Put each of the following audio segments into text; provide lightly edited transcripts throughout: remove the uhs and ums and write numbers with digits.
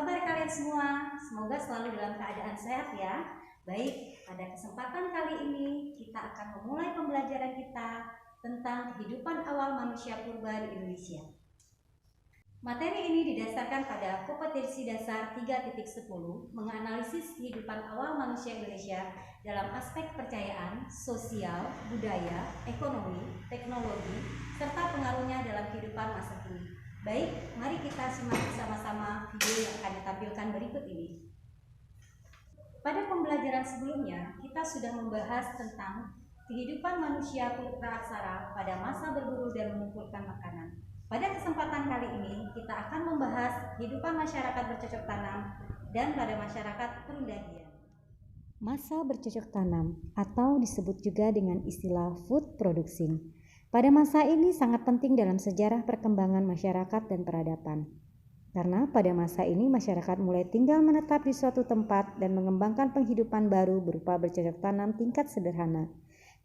kabar kalian semua? Semoga selalu dalam keadaan sehat ya. Baik, pada kesempatan kali ini kita akan memulai pembelajaran kita tentang kehidupan awal manusia purba di Indonesia. Materi ini didasarkan pada kompetensi dasar 3.10 menganalisis kehidupan awal manusia Indonesia dalam aspek kepercayaan, sosial, budaya, ekonomi, teknologi, serta pengaruhnya dalam kehidupan masa kini. Baik, mari kita simak bersama-sama video yang akan ditampilkan berikut ini. Pada pembelajaran sebelumnya, kita sudah membahas tentang kehidupan manusia praaksara pada masa berburu dan mengumpulkan makanan. Pada kesempatan kali ini, kita akan membahas kehidupan masyarakat bercocok tanam dan pada masyarakat perundagian. Masa bercocok tanam atau disebut juga dengan istilah food producing. Pada masa ini sangat penting dalam sejarah perkembangan masyarakat dan peradaban. Karena pada masa ini masyarakat mulai tinggal menetap di suatu tempat dan mengembangkan penghidupan baru berupa bercocok tanam tingkat sederhana.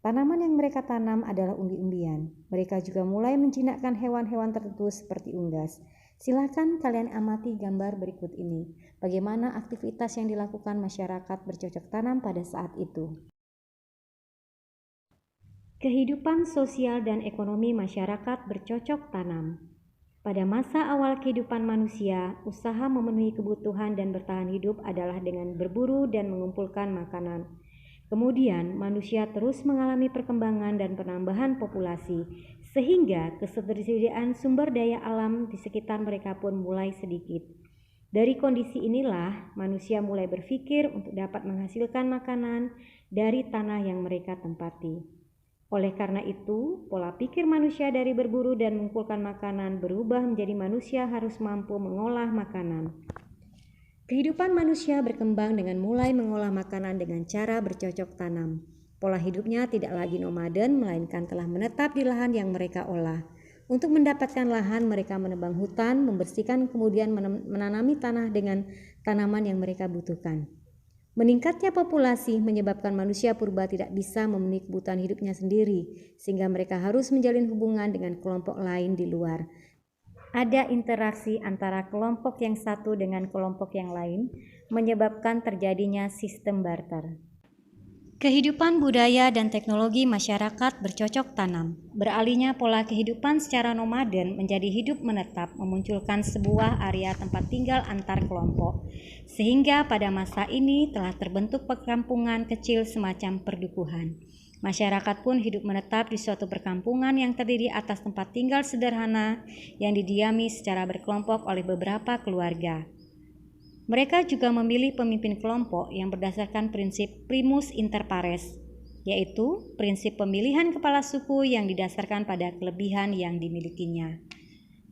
Tanaman yang mereka tanam adalah umbi-umbian. Mereka juga mulai menjinakkan hewan-hewan tertentu seperti unggas. Silakan kalian amati gambar berikut ini. Bagaimana aktivitas yang dilakukan masyarakat bercocok tanam pada saat itu. Kehidupan sosial dan ekonomi masyarakat bercocok tanam. Pada masa awal kehidupan manusia, usaha memenuhi kebutuhan dan bertahan hidup adalah dengan berburu dan mengumpulkan makanan. Kemudian, manusia terus mengalami perkembangan dan penambahan populasi, sehingga ketersediaan sumber daya alam di sekitar mereka pun mulai sedikit. Dari kondisi inilah, manusia mulai berpikir untuk dapat menghasilkan makanan dari tanah yang mereka tempati. Oleh karena itu, pola pikir manusia dari berburu dan mengumpulkan makanan berubah menjadi manusia harus mampu mengolah makanan. Kehidupan manusia berkembang dengan mulai mengolah makanan dengan cara bercocok tanam. Pola hidupnya tidak lagi nomaden, melainkan telah menetap di lahan yang mereka olah. Untuk mendapatkan lahan, mereka menebang hutan, membersihkan, kemudian menanami tanah dengan tanaman yang mereka butuhkan. Meningkatnya populasi menyebabkan manusia purba tidak bisa memenuhi kebutuhan hidupnya sendiri, sehingga mereka harus menjalin hubungan dengan kelompok lain di luar. Ada interaksi antara kelompok yang satu dengan kelompok yang lain, menyebabkan terjadinya sistem barter. Kehidupan budaya dan teknologi masyarakat bercocok tanam. Beralihnya pola kehidupan secara nomaden menjadi hidup menetap memunculkan sebuah area tempat tinggal antar kelompok, sehingga pada masa ini telah terbentuk perkampungan kecil semacam perdukuhan. Masyarakat pun hidup menetap di suatu perkampungan yang terdiri atas tempat tinggal sederhana yang didiami secara berkelompok oleh beberapa keluarga. Mereka juga memilih pemimpin kelompok yang berdasarkan prinsip primus inter pares, yaitu prinsip pemilihan kepala suku yang didasarkan pada kelebihan yang dimilikinya.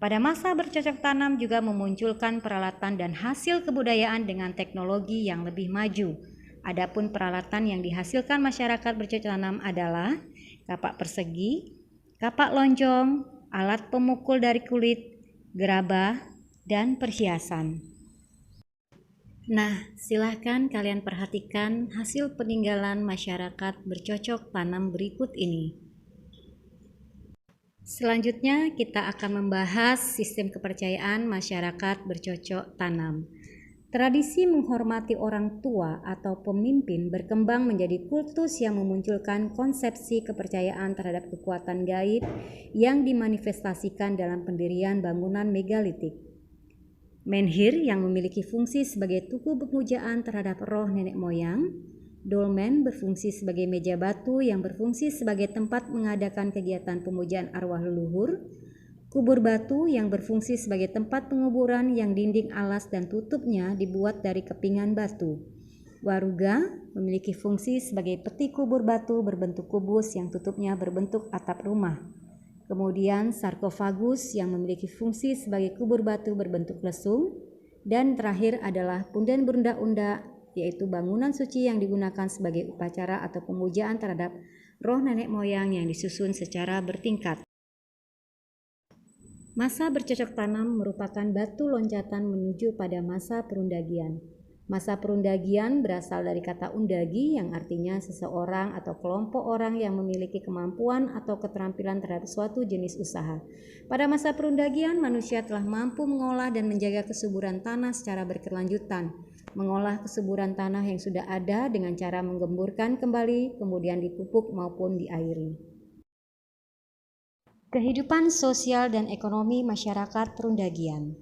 Pada masa bercocok tanam juga memunculkan peralatan dan hasil kebudayaan dengan teknologi yang lebih maju. Adapun peralatan yang dihasilkan masyarakat bercocok tanam adalah kapak persegi, kapak lonjong, alat pemukul dari kulit, gerabah, dan perhiasan. Nah, silahkan kalian perhatikan hasil peninggalan masyarakat bercocok tanam berikut ini. Selanjutnya kita akan membahas sistem kepercayaan masyarakat bercocok tanam. Tradisi menghormati orang tua atau pemimpin berkembang menjadi kultus yang memunculkan konsepsi kepercayaan terhadap kekuatan gaib yang dimanifestasikan dalam pendirian bangunan megalitik. Menhir yang memiliki fungsi sebagai tugu pemujaan terhadap roh nenek moyang. Dolmen berfungsi sebagai meja batu yang berfungsi sebagai tempat mengadakan kegiatan pemujaan arwah leluhur. Kubur batu yang berfungsi sebagai tempat penguburan yang dinding alas dan tutupnya dibuat dari kepingan batu. Waruga memiliki fungsi sebagai peti kubur batu berbentuk kubus yang tutupnya berbentuk atap rumah. Kemudian sarkofagus yang memiliki fungsi sebagai kubur batu berbentuk lesung. Dan terakhir adalah punden berundak-undak, yaitu bangunan suci yang digunakan sebagai upacara atau pemujaan terhadap roh nenek moyang yang disusun secara bertingkat. Masa bercocok tanam merupakan batu loncatan menuju pada masa perundagian. Masa perundagian berasal dari kata undagi yang artinya seseorang atau kelompok orang yang memiliki kemampuan atau keterampilan terhadap suatu jenis usaha. Pada masa perundagian, manusia telah mampu mengolah dan menjaga kesuburan tanah secara berkelanjutan. Mengolah kesuburan tanah yang sudah ada dengan cara menggemburkan kembali, kemudian dipupuk maupun diairi. Kehidupan sosial dan ekonomi masyarakat perundagian.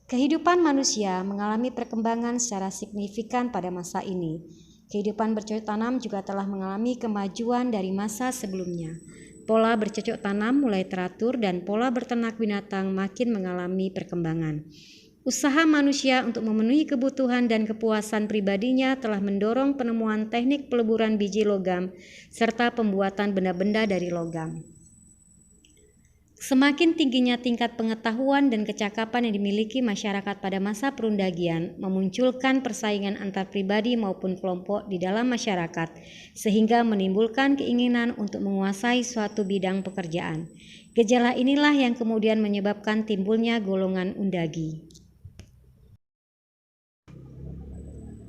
Kehidupan manusia mengalami perkembangan secara signifikan pada masa ini. Kehidupan bercocok tanam juga telah mengalami kemajuan dari masa sebelumnya. Pola bercocok tanam mulai teratur dan pola berternak binatang makin mengalami perkembangan. Usaha manusia untuk memenuhi kebutuhan dan kepuasan pribadinya telah mendorong penemuan teknik peleburan biji logam serta pembuatan benda-benda dari logam. Semakin tingginya tingkat pengetahuan dan kecakapan yang dimiliki masyarakat pada masa perundagian memunculkan persaingan antar pribadi maupun kelompok di dalam masyarakat, sehingga menimbulkan keinginan untuk menguasai suatu bidang pekerjaan. Gejala inilah yang kemudian menyebabkan timbulnya golongan undagi.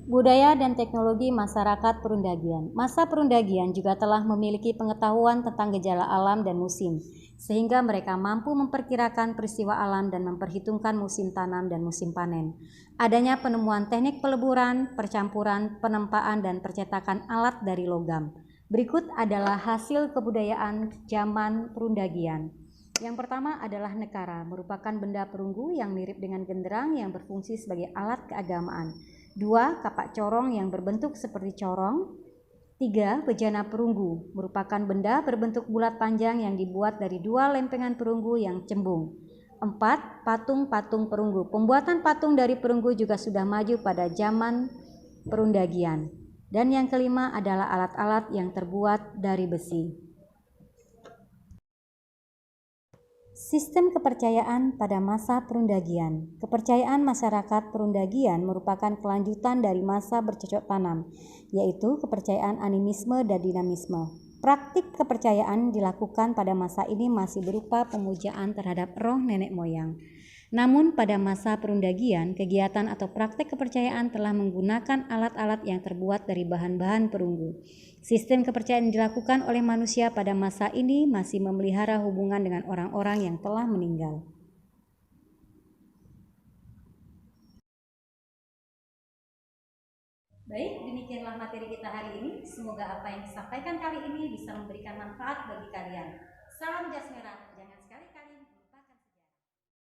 Budaya dan teknologi masyarakat perundagian. Masa perundagian juga telah memiliki pengetahuan tentang gejala alam dan musim, sehingga mereka mampu memperkirakan peristiwa alam dan memperhitungkan musim tanam dan musim panen. Adanya penemuan teknik peleburan, percampuran, penempaan, dan percetakan alat dari logam. Berikut adalah hasil kebudayaan zaman perundagian. Yang pertama adalah nekara, merupakan benda perunggu yang mirip dengan genderang yang berfungsi sebagai alat keagamaan. 2. Kapak corong yang berbentuk seperti corong. 3. Bejana perunggu, merupakan benda berbentuk bulat panjang yang dibuat dari 2 lempengan perunggu yang cembung. 4. Patung-patung perunggu. Pembuatan patung dari perunggu juga sudah maju pada zaman perundagian. Dan yang kelima adalah alat-alat yang terbuat dari besi. Sistem kepercayaan pada masa perundagian. Kepercayaan masyarakat perundagian merupakan kelanjutan dari masa bercocok tanam, yaitu kepercayaan animisme dan dinamisme. Praktik kepercayaan dilakukan pada masa ini masih berupa pemujaan terhadap roh nenek moyang. Namun pada masa perundagian, kegiatan atau praktik kepercayaan telah menggunakan alat-alat yang terbuat dari bahan-bahan perunggu. Sistem kepercayaan yang dilakukan oleh manusia pada masa ini masih memelihara hubungan dengan orang-orang yang telah meninggal. Baik, demikianlah materi kita hari ini. Semoga apa yang disampaikan kali ini bisa memberikan manfaat bagi kalian. Salam jas merah, jangan